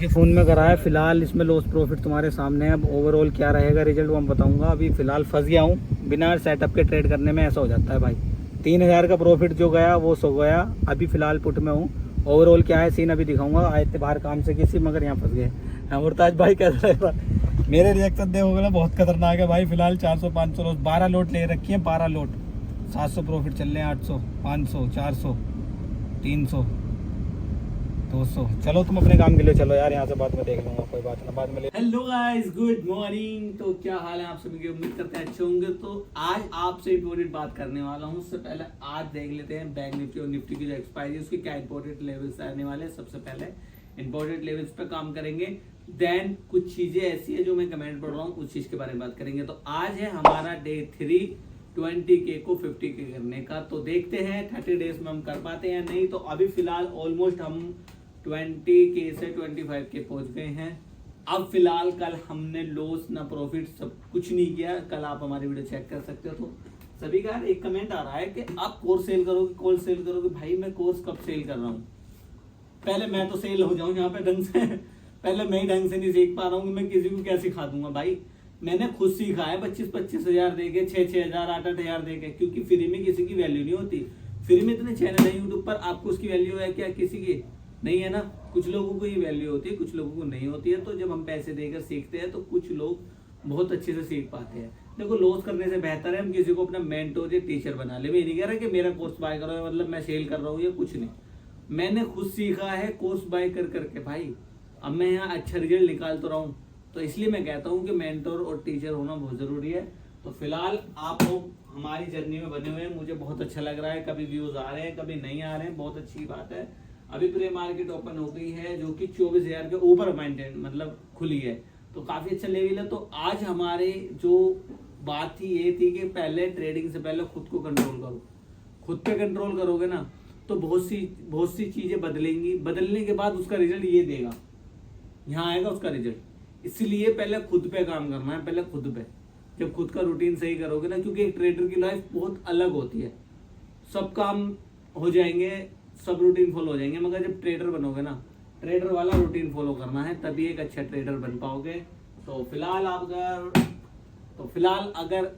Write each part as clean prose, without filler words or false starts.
के फ़ोन में करा है। फिलहाल इसमें लॉस प्रॉफिट तुम्हारे सामने है। अब ओवरऑल क्या रहेगा रिजल्ट वो मैं बताऊंगा। अभी फ़िलहाल फंस गया हूँ बिना सेटअप के ट्रेड करने में। ऐसा हो जाता है भाई। 3000 का प्रॉफिट जो गया वो सो गया। अभी फ़िलहाल पुट में हूँ। ओवरऑल क्या है सीन अभी दिखाऊंगा। आए थे बाहर काम से किसी, मगर यहाँ फंस गए। मुर्ताज भाई कैसा रहेगा? मेरे रिएक्शन देखोगे ना, बहुत खतरनाक है भाई। फिलहाल 400-500 लॉस, 12 लोट ले रखी है, 12 लोट। 700 प्रॉफिट चल रहे हैं, 800, 500, 400, 300, 200। चलो तुम अपने काम के लिए चलो यार, यहाँ से बाद में देख लूंगा, कोई बात ना, बाद में। Hello guys, good morning. तो क्या हाल है आप सभी की? उम्मीद करते हैं अच्छे होंगे। तो आज आपसे इंपॉर्टेंट बात करने वाला हूँ। उससे पहले आज देख लेते हैं बैंक निफ्टी और निफ्टी की जो एक्सपायरी है उसके क्या इंपॉर्टेंट लेवल्स आने वाले हैं। सबसे पहले इंपॉर्टेंट लेवल्स पे काम करेंगे, देन कुछ चीजें ऐसी है जो मैं कमेंट पढ़ रहा हूँ, उस चीज के बारे में बात करेंगे। तो आज है हमारा डे 3 20K को 50K करने का। तो देखते हैं 30 डेज में हम कर पाते हैं या नहीं। तो अभी फिलहाल ऑलमोस्ट हम 20K से 25K पहुंच गए हैं। अब फिलहाल कल हमने लॉस ना प्रॉफिट सब कुछ नहीं किया। कल आप हमारी वीडियो चेक कर सकते हो। तो सभी का एक कमेंट आ रहा है कि आप कोर्स सेल करोगे, कोर्स सेल करोगे। भाई मैं कोर्स कब सेल कर रहा हूँ? पहले मैं तो सेल हो जाऊं यहाँ पे ढंग से। पहले मैं ही ढंग से नहीं सीख पा रहा हूँ कि मैं किसी को क्या सिखा दूंगा। भाई मैंने खुद सीखा है 25-25 हजार देके, 6-6 हजार, 8-8 हजार देके, क्योंकि फ्री में किसी की वैल्यू नहीं होती। फ्री में इतने चैनल है यूट्यूब पर, आपको उसकी वैल्यू है क्या? किसी की नहीं है ना। कुछ लोगों को ये वैल्यू होती है, कुछ लोगों को नहीं होती है। तो जब हम पैसे देकर सीखते हैं तो कुछ लोग बहुत अच्छे से सीख पाते हैं। देखो लॉस करने से बेहतर है हम किसी को अपना मेंटोर या टीचर बना ले। मैं नहीं कह रहा कि मेरा कोर्स बाय करो मतलब मैं सेल कर रहा हूँ या कुछ नहीं। मैंने खुद सीखा है कोर्स बाय कर करके भाई। अब मैं यहाँ अच्छा रिजल्ट निकाल तो रहा हूँ। तो इसलिए मैं कहता हूँ कि मेंटोर और टीचर होना बहुत जरूरी है। तो फिलहाल आप लोग हमारी जर्नी में बने हुए हैं, मुझे बहुत अच्छा लग रहा है। कभी व्यूज आ रहे हैं, कभी नहीं आ रहे हैं, बहुत अच्छी बात है। अभी प्री मार्केट ओपन हो गई है जो कि 24,000 के ऊपर मेंटेन मतलब खुली है, तो काफी अच्छा लेवल है। तो आज हमारे जो बात थी ये थी कि पहले ट्रेडिंग से पहले खुद को कंट्रोल करो। खुद पे कंट्रोल करोगे ना तो बहुत सी चीजें बदलेंगी। बदलने के बाद उसका रिजल्ट ये देगा, यहाँ आएगा उसका रिजल्ट। इसलिए पहले खुद पे काम करना है, पहले खुद पे। जब खुद का रूटीन सही करोगे ना, क्योंकि एक ट्रेडर की लाइफ बहुत अलग होती है। सब काम हो जाएंगे, सब रूटीन फॉलो हो जाएंगे, मगर जब ट्रेडर बनोगे ना, ट्रेडर वाला रूटीन फॉलो करना है, तभी एक अच्छा ट्रेडर बन पाओगे। तो फिलहाल अगर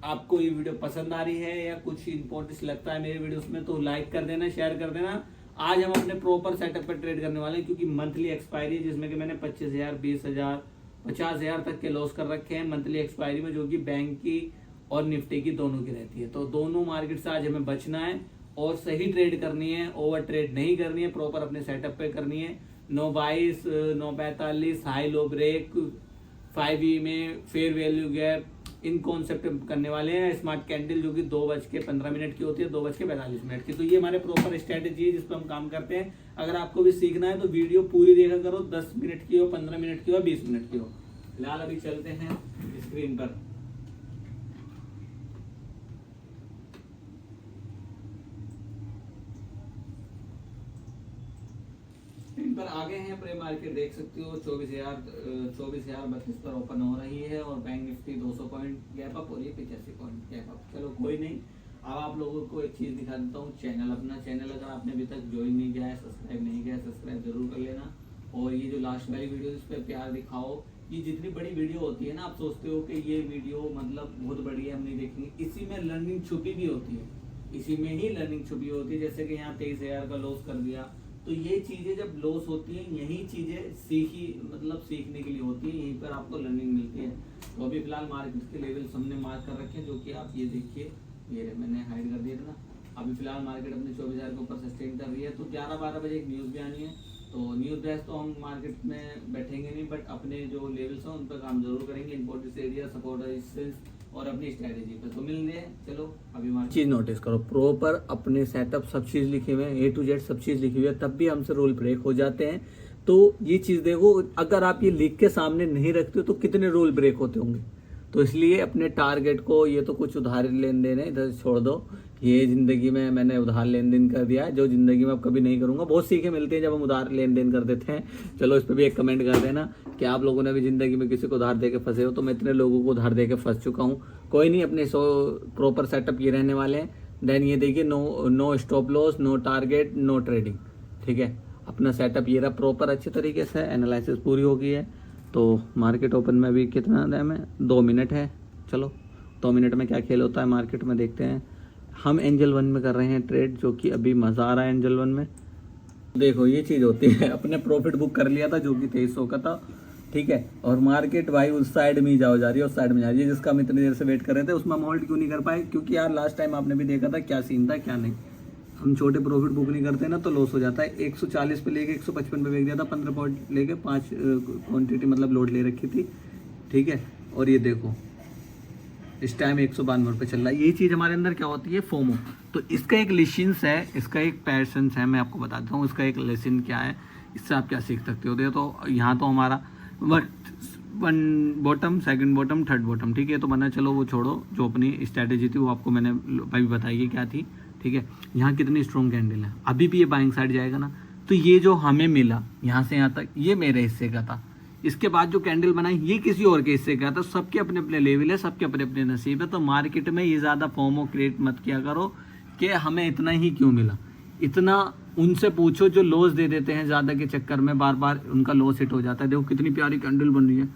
आपको ये वीडियो पसंद आ रही है या कुछ इंपॉर्टेंट लगता है मेरे वीडियोस में तो लाइक कर देना, शेयर कर देना। आज हम अपने प्रॉपर सेटअप पर ट्रेड करने वाले हैं, क्योंकि मंथली एक्सपायरी है जिसमें कि मैंने 25,000, 20,000, 50,000 तक के लॉस कर रखे हैं मंथली एक्सपायरी में, जो कि बैंक की और निफ्टी की दोनों की रहती है। तो दोनों मार्केट से आज हमें बचना है और सही ट्रेड करनी है, ओवर ट्रेड नहीं करनी है, प्रॉपर अपने सेटअप पे करनी है। 9.22, 9.45, हाई लो ब्रेक, 5E में फेयर वैल्यू गैप, इन कॉन्सेप्ट करने वाले हैं। स्मार्ट कैंडल जो कि 2:15 की होती है, 2:45 की। तो ये हमारे प्रॉपर स्ट्रेटेजी है जिस पर हम काम करते हैं। अगर आपको भी सीखना है तो वीडियो पूरी देखा करो, 10 मिनट की हो, 15 मिनट की हो, 20 मिनट की हो। फिलहाल अभी चलते हैं स्क्रीन पर। स्क्रीन पर आगे हैं प्री मार्केट, देख सकते हो 24,032 पर ओपन हो रही है और bank Nifty 200 point gap up हो रही है, 85 पॉइंट गैप अप। चलो कोई नहीं। अब आप लोगों को एक चीज दिखा देता हूँ। अपना चैनल अगर आपने अभी तक ज्वाइन नहीं किया है, सब्सक्राइब नहीं किया है, सब्सक्राइब जरूर कर लेना। और ये जो लास्ट वाली वीडियो इस पर प्यार दिखाओ। ये जितनी बड़ी वीडियो होती है ना, आप सोचते हो कि ये वीडियो मतलब बहुत बड़ी है हम नहीं देखेंगे, इसी में लर्निंग छुपी भी होती है। इसी में ही लर्निंग छुपी होती है। जैसे कि यहाँ 23,000 का लॉस कर दिया, तो ये चीजें जब लॉस होती है, यही चीजें सीखने के लिए होती है, यहीं पर आपको लर्निंग मिलती है। तो अभी फिलहाल मार्केट के लेवल हमने मार्क कर रखे हैं, जो कि आप ये देखिए, ये मैंने हाइड कर दिया था ना। अभी फिलहाल मार्केट अपने 24,000 के ऊपर सस्टेन कर रही है। तो 11-12 बजे एक न्यूज भी आनी है। तो न्यूज बेस तो हम मार्केट में बैठेंगे नहीं, बट अपने जो लेवल्स हैं उन पर काम जरूर करेंगे। इंपॉर्टेंट एरिया, सपोर्ट, रेजिस्टेंस और अपनी स्ट्रेटेजी पे। तो मिलते हैं। चलो अभी चीज नोटिस करो, प्रॉपर अपने सेटअप सब चीज लिखी हुई है, A to Z सब चीज लिखी हुई है, तब भी हमसे रूल ब्रेक हो जाते हैं। तो ये चीज देखो, अगर आप ये लिख के सामने नहीं रखते हो तो कितने रूल ब्रेक होते होंगे। तो इसलिए अपने टारगेट को, ये तो कुछ उधार लेन देन है, इधर छोड़ दो। ये जिंदगी में मैंने उधार लेन देन कर दिया है, जो जिंदगी में अब कभी नहीं करूंगा। बहुत सीखे मिलते हैं जब हम उधार लेन देन कर देते हैं। चलो इस पर भी एक कमेंट कर देना कि आप लोगों ने भी जिंदगी में किसी को उधार देके फंसे हो। तो मैं इतने लोगों को उधार देके फंस चुका हूँ। कोई नहीं, अपने प्रॉपर सेटअप ये रहने वाले हैं। देन ये देखिए, no stop loss, no target, no trading, ठीक है। अपना सेटअप ये रहा प्रॉपर अच्छे तरीके से, एनालिसिस पूरी हो गई है। तो मार्केट ओपन में भी कितना टाइम है, 2 मिनट है। चलो 2 मिनट में क्या खेल होता है मार्केट में देखते हैं। हम एंजल 1 में कर रहे हैं ट्रेड, जो कि अभी मज़ा आ रहा है एंजल 1 में। देखो ये चीज़ होती है, अपने प्रॉफिट बुक कर लिया था जो कि 2300 का था, ठीक है, और मार्केट भाई उस साइड में ही जा रही है, उस साइड में जा रही है जिसका हम इतनी देर से वेट कर रहे थे। उसमें हम होल्ड क्यों नहीं कर पाए, क्योंकि यार लास्ट टाइम आपने भी देखा था क्या सीन था क्या नहीं। हम छोटे प्रॉफिट बुक नहीं करते ना तो लॉस हो जाता है। 140 पे लेके 155 पे बेच दिया था, 15 पॉइंट लेके 5 क्वान्टिटी मतलब लोड ले रखी थी, ठीक है। और ये देखो इस टाइम 192 पे चल रहा है। यही चीज़ हमारे अंदर क्या होती है, फोमो। तो इसका एक लेसन्स है, इसका एक पैशंस है, मैं आपको बताता हूँ इसका एक लेसन क्या है, इससे आप क्या सीख सकते हो। तो यहाँ तो हमारा one bottom, second bottom, third bottom, ठीक है। तो बना, चलो वो छोड़ो, जो अपनी स्ट्रैटेजी थी वो आपको मैंने भाई बताई है क्या थी, ठीक है। यहाँ कितनी स्ट्रॉन्ग कैंडल है, अभी भी ये बाइंग साइड जाएगा ना। तो ये जो हमें मिला यहाँ से यहाँ तक, ये मेरे हिस्से का था। इसके बाद जो कैंडल बनाई ये किसी और के हिस्से का था। सबके अपने अपने लेवल है, सबके अपने अपने नसीब है। तो मार्केट में ये ज़्यादा फॉर्मो क्रिएट मत किया करो कि हमें इतना ही क्यों मिला। इतना उनसे पूछो जो लॉस दे देते हैं ज़्यादा के चक्कर में, बार बार उनका लॉस हिट हो जाता है। देखो कितनी प्यारी कैंडल बन रही है,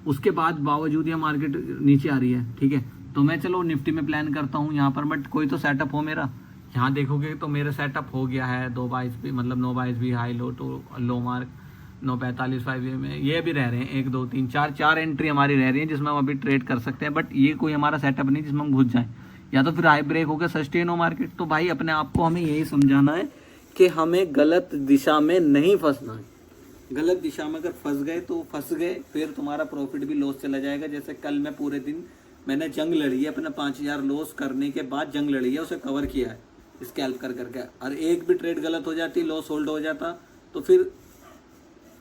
उसके बाद बावजूद ये मार्केट नीचे आ रही है, ठीक है। तो मैं चलो निफ्टी में प्लान करता हूँ यहाँ पर, बट कोई तो सेटअप हो मेरा। यहाँ देखोगे तो मेरा सेटअप हो गया है 2/22 भी, मतलब 9/22 भी high low to low mark, 9:45 5 में ये भी रह रहे हैं, 1 2 3 4 एंट्री हमारी रह रही है जिसमें हम अभी ट्रेड कर सकते हैं। बट ये कोई हमारा सेटअप नहीं जिसमें हम घुस जाएं, या तो फिर हाई ब्रेक हो गया सस्टेन हो मार्केट। तो भाई अपने आप को हमें यही समझाना है कि हमें गलत दिशा में नहीं फंसना है। गलत दिशा में अगर फंस गए तो फंस गए, फिर तुम्हारा प्रॉफिट भी लॉस चला जाएगा। जैसे कल मैं पूरे दिन मैंने जंग लड़ी है, अपना 5000 लॉस करने के बाद जंग लड़ी है, उसे कवर किया है स्कैल्प कर करके। और एक भी ट्रेड गलत हो जाती, लॉस होल्ड हो जाता, तो फिर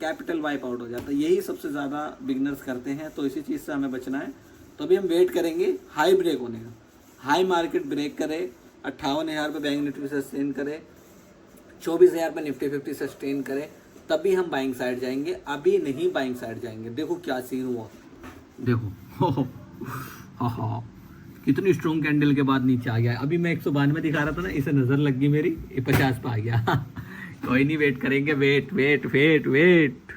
कैपिटल वाइप आउट हो जाता है। यही सबसे ज़्यादा बिगनर्स करते हैं, तो इसी चीज़ से हमें बचना है। तो अभी हम वेट करेंगे हाई ब्रेक होने का, हाई मार्केट ब्रेक करे, 58,000 पे बैंक निफ्टी सस्टेन करे, 24,000 पे निफ्टी 50 सस्टेन करे, तभी हम बाइंग साइड जाएंगे, अभी नहीं बाइंग साइड जाएंगे। देखो क्या सीन हुआ, देखो हाँ कितनी स्ट्रॉन्ग कैंडल के बाद नीचे आ गया। अभी मैं 192 दिखा रहा था ना, इसे नज़र लग गई मेरी, ये 50 पे आ गया कोई नहीं, वेट करेंगे, वेट वेट वेट वेट।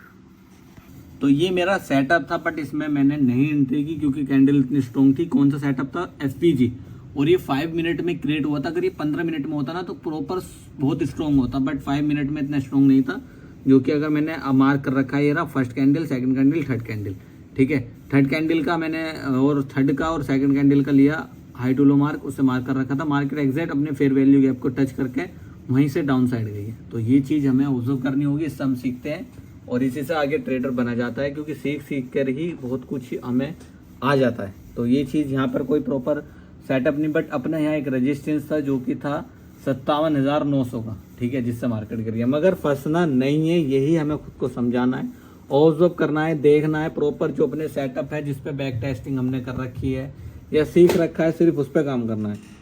तो ये मेरा सेटअप था, बट इसमें मैंने नहीं एंट्री की क्योंकि कैंडल इतनी स्ट्रॉन्ग थी। कौन सा सेटअप था, एसपीजी, और ये 5 मिनट में क्रिएट हुआ था। अगर ये 15 मिनट में होता ना तो प्रॉपर बहुत स्ट्रॉन्ग होता, बट 5 मिनट में इतना स्ट्रॉन्ग नहीं था। जो कि अगर मैंने मार्क कर रखा है, ये रहा first candle, second candle, third candle, ठीक है। थर्ड कैंडल का मैंने और थर्ड का और सेकंड कैंडल का लिया हाई टू लो मार्क, उससे मार्क कर रखा था। मार्केट एग्जैक्ट अपने फेयर वैल्यू गैप को टच करके वहीं से डाउन साइड गई है। तो ये चीज़ हमें ऑब्जर्व करनी होगी, इससे हम सीखते हैं और इसी से आगे ट्रेडर बना जाता है, क्योंकि सीख कर ही बहुत कुछ हमें आ जाता है। तो ये चीज़ यहाँ पर कोई प्रॉपर सेटअप नहीं, बट अपना यहाँ एक रजिस्टेंस था जो कि था 57,900 का, ठीक है, जिससे मार्केट गिर गया। मगर फंसना नहीं है, यही हमें खुद को समझाना है, ऑब्जर्व करना है, देखना है प्रॉपर जो अपने सेटअप है, जिस पे बैक टेस्टिंग हमने कर रखी है या सीख रखा है, सिर्फ उस पर काम करना है।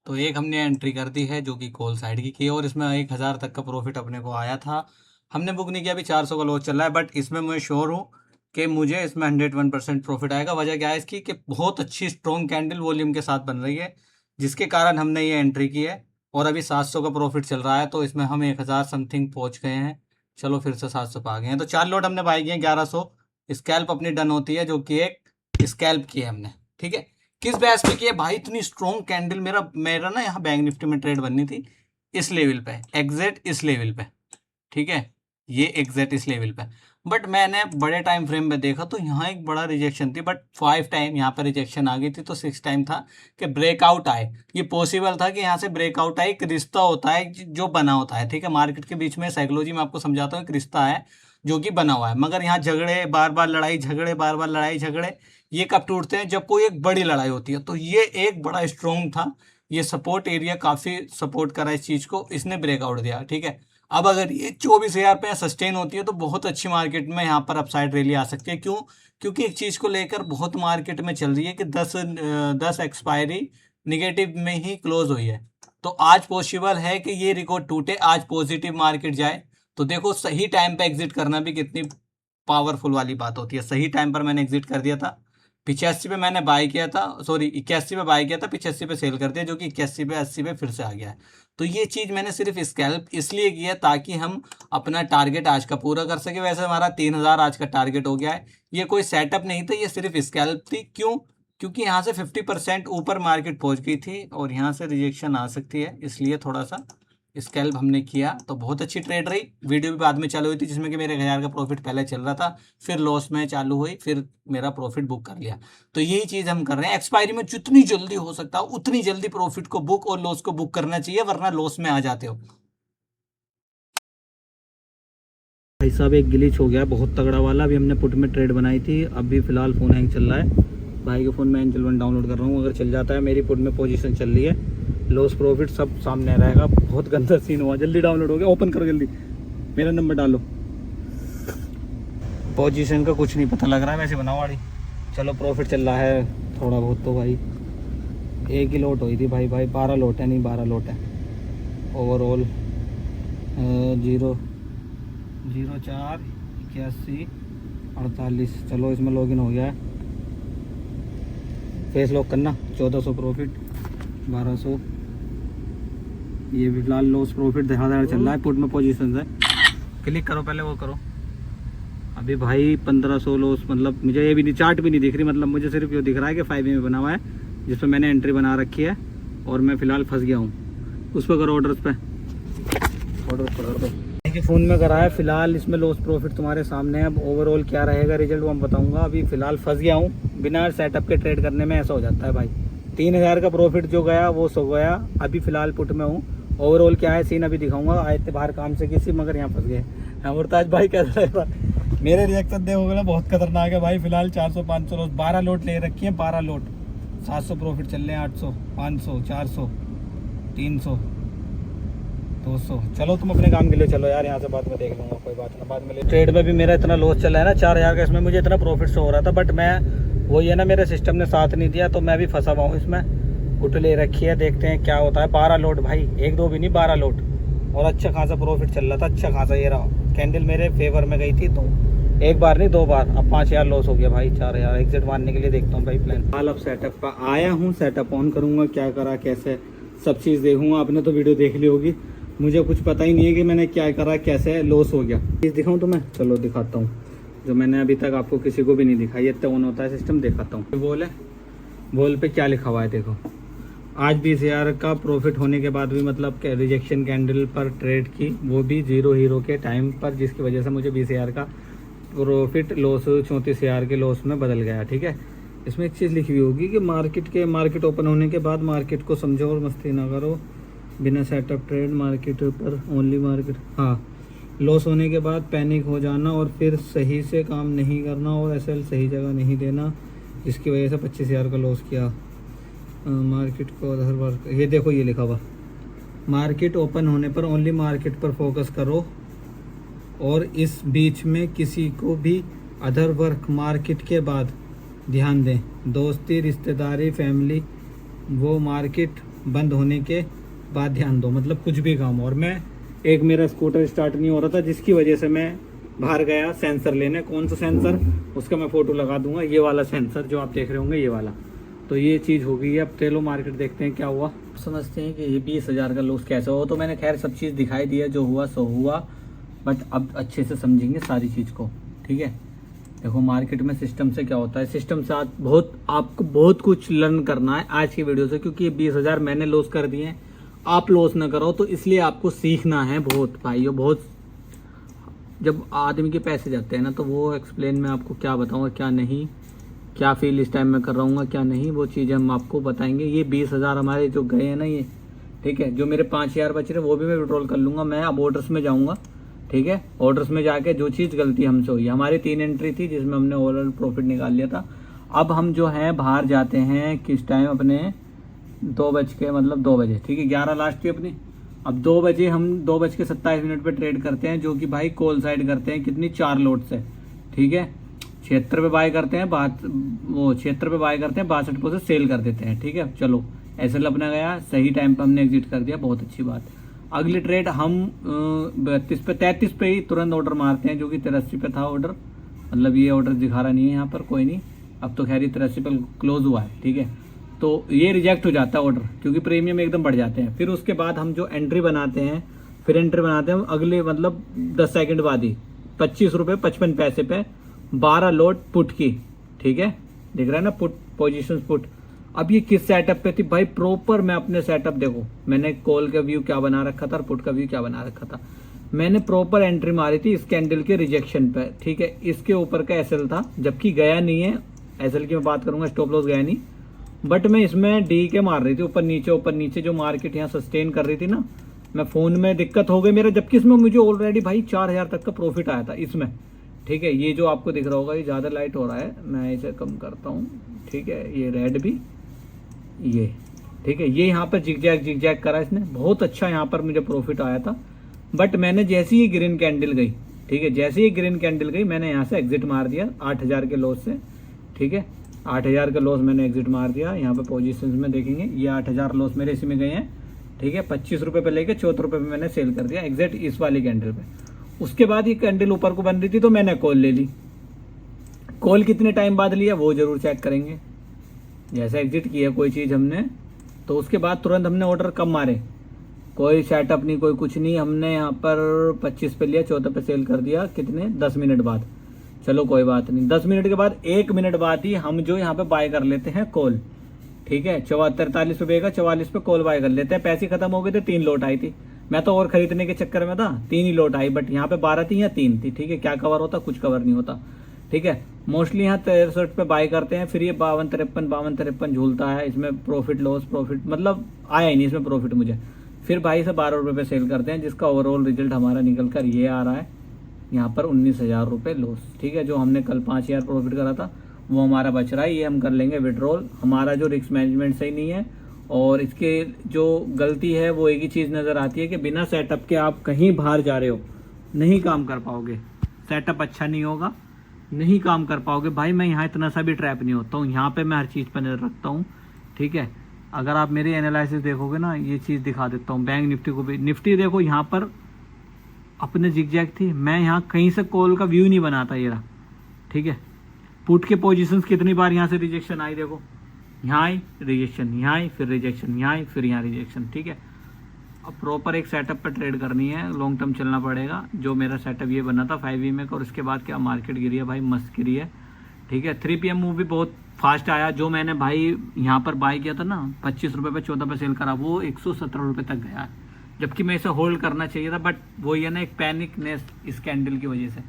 तो एक हमने एंट्री कर दी है जो कि कॉल साइड की और इसमें 1,000 तक का प्रॉफिट अपने को आया था। हमने बुक नहीं किया, अभी 400 का लॉस चल रहा है, बट इसमें मैं श्योर हूँ कि मुझे इसमें 101% प्रॉफिट आएगा। वजह क्या है इसकी कि बहुत अच्छी स्ट्रॉन्ग कैंडल वॉल्यूम के साथ बन रही है, जिसके कारण हमने ये एंट्री की है। और अभी 700 का प्रॉफिट चल रहा है, तो इसमें हम 1,000 समथिंग पहुँच गए हैं। चलो फिर से 700 पे आ गए हैं। तो 4 लॉट हमने बाई किए हैं, 1100 स्कैल्प अपनी डन होती है, जो कि एक स्कैल्प की है हमने, ठीक है। किस बेस पे किया भाई, इतनी स्ट्रॉन्ग कैंडल। मेरा मेरा ना यहाँ बैंक निफ्टी में ट्रेड बननी थी इस लेवल पे, एग्जैक्ट इस लेवल पे, ठीक है, ये एग्जैक्ट इस लेवल पे। बट मैंने बड़े टाइम फ्रेम में देखा तो यहाँ एक बड़ा रिजेक्शन थी, बट 5 टाइम यहाँ पर रिजेक्शन आ गई थी, तो 6 टाइम था कि ब्रेकआउट आए। ये पॉसिबल था कि यहाँ से ब्रेकआउट आए। एक रिश्ता होता है जो बना होता है, ठीक है, मार्केट के बीच में साइकोलॉजी में आपको समझाता हूँ, एक रिश्ता है जो कि बना हुआ है। मगर यहाँ झगड़े, बार बार लड़ाई झगड़े, बार बार लड़ाई झगड़े, ये कब टूटते हैं, जब कोई एक बड़ी लड़ाई होती है। तो ये एक बड़ा स्ट्रॉन्ग था, ये सपोर्ट एरिया काफ़ी सपोर्ट करा इस चीज़ को, इसने ब्रेकआउट दिया, ठीक है। अब अगर ये 24,000 पे सस्टेन होती है तो बहुत अच्छी मार्केट में यहाँ पर अपसाइड रैली आ सकती है। क्यों? क्योंकि एक चीज़ को लेकर बहुत मार्केट में चल रही है कि 10 एक्सपायरी निगेटिव में ही क्लोज हुई है। तो आज पॉसिबल है कि ये रिकॉर्ड टूटे, आज पॉजिटिव मार्केट जाए। तो देखो सही टाइम पे एग्जिट करना भी कितनी पावरफुल वाली बात होती है। सही टाइम पर मैंने एग्जिट कर दिया था, 85 पे मैंने बाय किया था, सॉरी 81 पे बाय किया था, 85 पे सेल कर दिया, जो कि 81 पे 80 पे फिर से आ गया है। तो ये चीज़ मैंने सिर्फ स्कैल्प इसलिए किया ताकि हम अपना टारगेट आज का पूरा कर सके। वैसे हमारा 3000 आज का टारगेट हो गया है। ये कोई सेटअप नहीं था, ये सिर्फ स्कैल्प थी। क्यों? क्योंकि यहाँ से 50% ऊपर मार्केट पहुँच गई थी और यहाँ से रिजेक्शन आ सकती है, इसलिए थोड़ा सा स्कैल्प हमने किया। तो बहुत अच्छी ट्रेड रही। वीडियो भी बाद में चालू हुई थी जिसमें कि मेरे 1000 का प्रॉफिट पहले चल रहा था, फिर लॉस में चालू हुई, फिर मेरा प्रॉफिट बुक कर लिया। तो यही चीज़ हम कर रहे हैं। एक्सपायरी में जितनी जल्दी हो सकता है उतनी जल्दी प्रॉफिट को बुक और लॉस को बुक करना चाहिए, वरना लॉस में आ जाते हो। भाई साहब एक ग्लिच हो गया बहुत तगड़ा वाला। अभी हमने पुट में ट्रेड बनाई थी, अभी फिलहाल फ़ोन हैंग चल रहा है। भाई के फ़ोन में एंजल वन डाउनलोड कर रहा हूँ, अगर चल जाता है मेरी पुट में पोजीशन चल रही है, लॉस प्रॉफिट सब सामने रहेगा। बहुत गंदा सीन हुआ। जल्दी डाउनलोड हो गया, ओपन करो जल्दी, मेरा नंबर डालो। पोजीशन का कुछ नहीं पता लग रहा है, वैसे बनाओ वाली। चलो प्रॉफिट चल रहा है थोड़ा बहुत। तो भाई एक ही लोट हुई थी भाई 12 लोट है, नहीं 12 लोट है ओवरऑल। 0 04 81 48। चलो इसमें लॉगिन हो गया है। फेस लॉक करना। 1400 प्रॉफिट, 1200। ये भी फिलहाल लॉस प्रॉफिट दिखा चल रहा है। पुट में पोजीशन है, क्लिक करो पहले, वो करो। अभी भाई 1500 लॉस। मतलब मुझे ये भी नहीं, चार्ट भी नहीं दिख रही। मतलब मुझे सिर्फ ये दिख रहा है कि 5 में बना हुआ है जिस पर मैंने एंट्री बना रखी है और मैं फ़िलहाल फंस गया हूँ। उस पर करो, ऑर्डर्स पे ऑर्डर कर दो। फ़ोन में करा है फिलहाल। इसमें लॉस प्रॉफिट तुम्हारे सामने है। अब ओवरऑल क्या रहेगा रिजल्ट वो मैं बताऊंगा। अभी फ़िलहाल फंस गया हूँ। बिना सेटअप के ट्रेड करने में ऐसा हो जाता है भाई। 3000 का प्रॉफिट जो गया वो सो गया। अभी फ़िलहाल पुट में हूँ। ओवरऑल क्या है सीन अभी दिखाऊंगा। आए थे बाहर काम से किसी, मगर यहाँ फंस गए। अमरताज भाई कैसा रहेगा? मेरे रिएक्शन देखोगे ना, बहुत खतरनाक है भाई। फिलहाल 400 500 लॉस, 12 लोट ले रखी है, 12 लोट। 700 प्रॉफिट चल रहे हैं, 800 500 400 300 200। चलो तुम अपने काम के लिए चलो यार, यहाँ से बाद में देख लूँगा, कोई बात ना, बाद में। ट्रेड में भी मेरा इतना लॉस चला है ना 4000 का, इसमें मुझे इतना प्रॉफिट शो हो रहा था, बट मैं वही है ना, मेरे सिस्टम ने साथ नहीं दिया, तो मैं भी फंसा हुआ हूँ इसमें। पुट ले रखी है, देखते हैं क्या होता है। 12 लोट भाई, 1 2 भी नहीं, 12 लोट, और अच्छा खासा प्रॉफिट चल रहा था, अच्छा खासा। ये रहा कैंडल मेरे फेवर में गई थी, तो एक बार नहीं 2 बार। अब 5000 लॉस हो गया भाई। 4000 एग्जिट मारने के लिए देखता हूँ भाई प्लान। हाल अब सेटअप का आया हूँ, सेटअप ऑन करूँगा, क्या करा कैसे सब चीज़ देखूँगा। आपने तो वीडियो देख ली होगी, मुझे कुछ पता ही नहीं है कि मैंने क्या करा, कैसे लॉस हो गया। चीज़ दिखाऊँ तुम्हें? चलो दिखाता हूँ, जो मैंने अभी तक आपको किसी को भी नहीं दिखाई। ये तो ऑन होता है सिस्टम, दिखाता हूँ। बोल है, बोल पे क्या लिखा हुआ है देखो। आज 20000 का प्रॉफिट होने के बाद भी, मतलब रिजेक्शन कैंडल पर ट्रेड की, वो भी 0 हीरो के टाइम पर, जिसकी वजह से मुझे 20000 का प्रॉफिट लॉस 34000 के लॉस में बदल गया। ठीक है, इसमें एक चीज़ लिखी हुई होगी कि मार्केट ओपन होने के बाद मार्केट को समझो और मस्ती ना करो, बिना सेटअप ट्रेड मार्केट पर ओनली मार्केट। हाँ, लॉस होने के बाद पैनिक हो जाना और फिर सही से काम नहीं करना और एसएल सही जगह नहीं देना, जिसकी वजह से 25000 का लॉस किया। मार्केट को अदर वर्क, ये देखो ये लिखा हुआ, मार्केट ओपन होने पर ओनली मार्केट पर फोकस करो और इस बीच में किसी को भी अदर वर्क मार्केट के बाद ध्यान दें। दोस्ती, रिश्तेदारी, फैमिली, वो मार्केट बंद होने के बाद ध्यान दो, मतलब कुछ भी काम। और मैं एक, मेरा स्कूटर स्टार्ट नहीं हो रहा था, जिसकी वजह से मैं बाहर गया सेंसर लेने। कौन सा सेंसर, उसका मैं फ़ोटो लगा दूंगा। ये वाला सेंसर जो आप देख रहे होंगे, ये वाला। तो ये चीज़ हो गई है। अब चलो मार्केट देखते हैं क्या हुआ। समझते हैं कि ये 20000 का लॉस कैसे हो। तो मैंने खैर सब चीज़ दिखाई दी है, जो हुआ सो हुआ, बट अब अच्छे से समझेंगे सारी चीज़ को। ठीक है, देखो मार्केट में सिस्टम से क्या होता है। सिस्टम से आज आपको बहुत कुछ लर्न करना है आज की वीडियो से, क्योंकि ये 20000 मैंने लॉस कर दिए हैं, आप लॉस ना करो। तो इसलिए आपको सीखना है बहुत भाइयों, बहुत। जब आदमी के पैसे जाते हैं ना, तो वो एक्सप्लेन में आपको क्या बताऊंगा, क्या नहीं, क्या फील इस टाइम में कर रहा हूँ, क्या नहीं, वो चीज़ें हम आपको बताएंगे। ये 20000 हमारे जो गए हैं ना ये, ठीक है, जो मेरे 5000 बच रहे वो भी मैं विड्रॉल कर लूँगा। मैं अब ऑर्डर्स में जाऊँगा। ठीक है, ऑर्डर्स में जाके जो चीज़ गलती हमसे हुई, हमारी 3 एंट्री थी जिसमें हमने ओवरऑल प्रॉफिट निकाल लिया था। अब हम जो है बाहर जाते हैं किस टाइम, अपने 2 बजे। ठीक है, 11 लास्ट थी अपनी। अब 2 बजे हम 2:27 पे ट्रेड करते हैं, जो कि भाई कॉल साइड करते हैं कितनी, 4 लोट से। ठीक है, 76 पे बाय करते हैं, 76 पे बाय करते हैं, 62 पे से सेल कर देते हैं। ठीक है, चलो एसएल अपना गया, सही टाइम पे हमने एग्जिट कर दिया, बहुत अच्छी बात। अगली ट्रेड हम 33 पे ही तुरंत ऑर्डर मारते हैं, जो कि 83 पे था ऑर्डर। मतलब ये ऑर्डर दिखा रहा नहीं है यहाँ पर, कोई नहीं, अब तो खैर 83 पर क्लोज हुआ है, ठीक है। तो ये रिजेक्ट हो जाता है ऑर्डर, क्योंकि प्रीमियम एकदम बढ़ जाते हैं। फिर उसके बाद हम जो एंट्री बनाते हैं, फिर एंट्री बनाते हैं अगले मतलब 10 सेकंड बाद ही 25 रुपये 55 पैसे पे 12 लोड पुट की, ठीक है, दिख रहा है ना, पुट पोजीशन पुट। अब ये किस सेटअप पे थी भाई, प्रॉपर मैं अपने सेटअप देखो, मैंने कॉल का व्यू क्या बना रखा था और पुट का व्यू क्या बना रखा था। मैंने प्रॉपर एंट्री मारी थी इस कैंडल के रिजेक्शन पे, ठीक है। इसके ऊपर का एसएल था, जबकि गया नहीं है, एसएल की मैं बात करूंगा, स्टॉप लॉस गया नहीं, बट मैं इसमें डी के मार रही थी, ऊपर नीचे जो मार्केट यहाँ सस्टेन कर रही थी ना, मैं फोन में दिक्कत हो गई मेरा, जबकि इसमें मुझे ऑलरेडी भाई 4000 तक का प्रॉफिट आया था इसमें, ठीक है। ये जो आपको दिख रहा होगा, ये ज़्यादा लाइट हो रहा है, मैं इसे कम करता हूँ, ठीक है। ये रेड भी, ये ठीक है, ये यहाँ पर जिग-जैग करा इसने, बहुत अच्छा यहाँ पर मुझे प्रॉफिट आया था। बट मैंने जैसे ही ग्रीन कैंडल गई, ठीक है, जैसे ही ग्रीन कैंडल गई मैंने यहाँ से एग्जिट मार दिया 8000 के लॉस से, ठीक है। 8000 का लॉस मैंने एग्जिट मार दिया। यहाँ पे पोजीशंस में देखेंगे, ये 8000 लॉस मेरे इसी में गए हैं, ठीक है। 25 रुपये पे लेके 14 रुपये पे मैंने सेल कर दिया एग्जैक्ट इस वाली कैंडल पे। उसके बाद ये कैंडल ऊपर को बन रही थी तो मैंने कॉल ले ली। कॉल कितने टाइम बाद लिया वो जरूर चेक करेंगे। जैसे एग्जिट किया कोई चीज़ हमने, तो उसके बाद तुरंत हमने ऑर्डर कम मारे, कोई सेटअप नहीं, कोई कुछ नहीं। हमने यहाँ पर 25 पे लिया, 14 पे सेल कर दिया, कितने 10 मिनट बाद। चलो कोई बात नहीं, 10 मिनट के बाद 1 मिनट बाद ही हम जो यहाँ पे बाय कर लेते हैं कॉल, ठीक है। 43 रुपये का 44 पे कॉल बाय कर लेते हैं। पैसे खत्म हो गए थे, 3 लोट आई थी, मैं तो और खरीदने के चक्कर में था, 3 ही लोट आई, बट यहाँ पे 12 थी या 3 थी, ठीक है। क्या कवर होता, कुछ कवर नहीं होता, ठीक है। मोस्टली यहाँ 63 पे बाय करते हैं, फिर ये 52-53 झूलता है, इसमें प्रॉफिट लॉस प्रॉफिट मतलब आया ही नहीं इसमें प्रॉफिट मुझे। फिर भाई से 12 रुपये पे सेल करते हैं, जिसका ओवरऑल रिजल्ट हमारा निकल कर ये आ रहा है यहाँ पर 19,000 रुपये लॉस, ठीक है। जो हमने कल 5000 प्रॉफिट करा था वो हमारा बच रहा है, ये हम कर लेंगे विड्रॉल। हमारा जो रिस्क मैनेजमेंट सही नहीं है, और इसके जो गलती है वो एक ही चीज़ नज़र आती है कि बिना सेटअप के आप कहीं बाहर जा रहे हो, नहीं काम कर पाओगे, सेटअप अच्छा नहीं होगा, नहीं काम कर पाओगे। भाई मैं यहाँ इतना सा भी ट्रैप नहीं होता हूँ, यहाँ पे मैं हर चीज़ पर नज़र रखता हूँ, ठीक है। अगर आप मेरी एनालिसिस देखोगे ना, ये चीज़ दिखा देता हूँ, बैंक निफ्टी को भी, निफ्टी देखो यहाँ पर अपने जिग-जैग थी, मैं यहाँ कहीं से कॉल का व्यू नहीं बनाता ये रहा, ठीक है। पुट के पोजीशंस कितनी बार यहाँ से रिजेक्शन आई, देखो यहाँ आई रिजेक्शन, यहाँ आई फिर रिजेक्शन, यहाँ आई फिर यहाँ रिजेक्शन, ठीक है। अब प्रॉपर एक सेटअप पर ट्रेड करनी है, लॉन्ग टर्म चलना पड़ेगा। जो मेरा सेटअप ये बना था 5 में, और उसके बाद क्या मार्केट गिरी है भाई, मस्त गिरी है, ठीक है। 3 PM मूव भी बहुत फास्ट आया, जो मैंने भाई यहाँ पर बाय किया था ना 25 रुपये पे 14 पे सेल करा, वो 117 रुपये तक गया है, जबकि मैं इसे होल्ड करना चाहिए था, बट वो ये ना एक पैनिकनेस इस कैंडल की वजह से,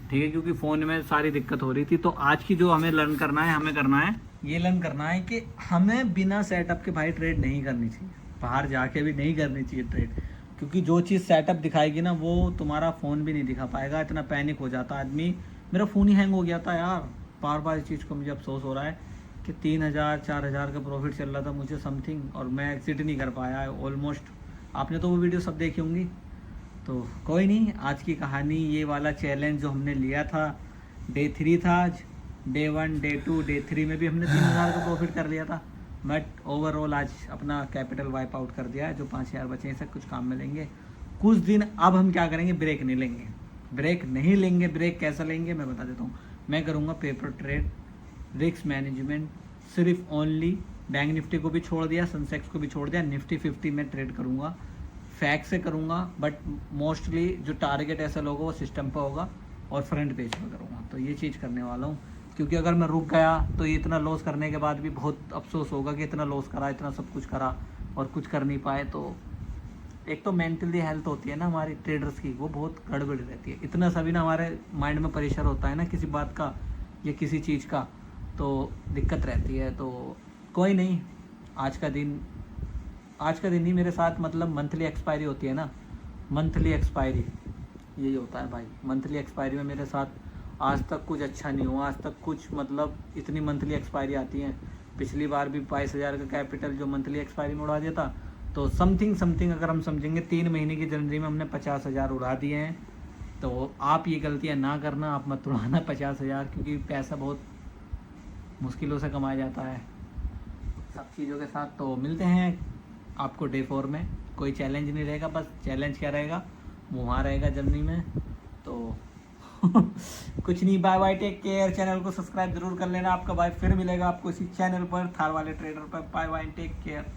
ठीक है, क्योंकि फ़ोन में सारी दिक्कत हो रही थी। तो आज की जो हमें लर्न करना है, हमें करना है ये लर्न करना है कि हमें बिना सेटअप के भाई ट्रेड नहीं करनी चाहिए, बाहर जाके भी नहीं करनी चाहिए ट्रेड, क्योंकि जो चीज़ सेटअप दिखाएगी ना वो तुम्हारा फ़ोन भी नहीं दिखा पाएगा। इतना पैनिक हो जाता आदमी, मेरा फ़ोन ही हैंग हो गया था यार, बार बार इस चीज़ को मुझे अफसोस हो रहा है कि 3000-4000 का प्रॉफिट चल रहा था मुझे समथिंग, और मैं एग्जिट नहीं कर पाया है ऑलमोस्ट। आपने तो वो वीडियो सब देखी होंगी, तो कोई नहीं। आज की कहानी ये वाला चैलेंज जो हमने लिया था, डे 3 था आज, डे 1 डे 2 डे 3 में भी हमने 3000 का प्रॉफिट कर लिया था, बट ओवरऑल आज अपना कैपिटल वाइप आउट कर दिया है। जो 5000 बचे हैं सब कुछ काम में लेंगे कुछ दिन। अब हम क्या करेंगे, ब्रेक नहीं लेंगे, ब्रेक नहीं लेंगे। ब्रेक कैसा लेंगे मैं बता देता हूँ। मैं करूँगा पेपर ट्रेड, रिस्क मैनेजमेंट, सिर्फ ओनली बैंक निफ्टी को भी छोड़ दिया, सेंसेक्स को भी छोड़ दिया, निफ्टी 50 में ट्रेड करूँगा, फैक्ट से करूँगा, बट मोस्टली जो टारगेट ऐसा होगा वो सिस्टम पर होगा और फ्रंट पेज पर करूँगा। तो ये चीज़ करने वाला हूँ, क्योंकि अगर मैं रुक गया तो ये इतना लॉस करने के बाद भी बहुत अफसोस होगा कि इतना लॉस करा, इतना सब कुछ करा और कुछ कर नहीं पाए। तो एक तो मेंटली हेल्थ होती है ना हमारी ट्रेडर्स की, वो बहुत गड़बड़ रहती है। इतना सभी ना हमारे माइंड में प्रेशर होता है ना किसी बात का या किसी चीज़ का, तो दिक्कत रहती है। तो कोई नहीं, आज का दिन ही मेरे साथ, मतलब मंथली एक्सपायरी होती है ना, मंथली एक्सपायरी यही होता है भाई। मंथली एक्सपायरी में मेरे साथ आज तक कुछ अच्छा नहीं हुआ, आज तक कुछ मतलब इतनी मंथली एक्सपायरी आती हैं। पिछली बार भी 22,000 का कैपिटल जो मंथली एक्सपायरी में उड़ा दिया था। तो समथिंग अगर हम समझेंगे 3 महीने की जनवरी में हमने 50,000 उड़ा दिए हैं। तो आप ये गलतियाँ ना करना, आप मत उड़ाना 50,000, क्योंकि पैसा बहुत मुश्किलों से कमाया जाता है सब चीज़ों के साथ। तो मिलते हैं आपको डे 4 में। कोई चैलेंज नहीं रहेगा, बस चैलेंज क्या रहेगा वो वहाँ रहेगा जर्नी में। तो कुछ नहीं, bye bye, take care. Channel को सब्सक्राइब जरूर कर लेना। आपका भाई फिर मिलेगा आपको इसी चैनल पर, थार वाले ट्रेडर पर। Bye bye, take care.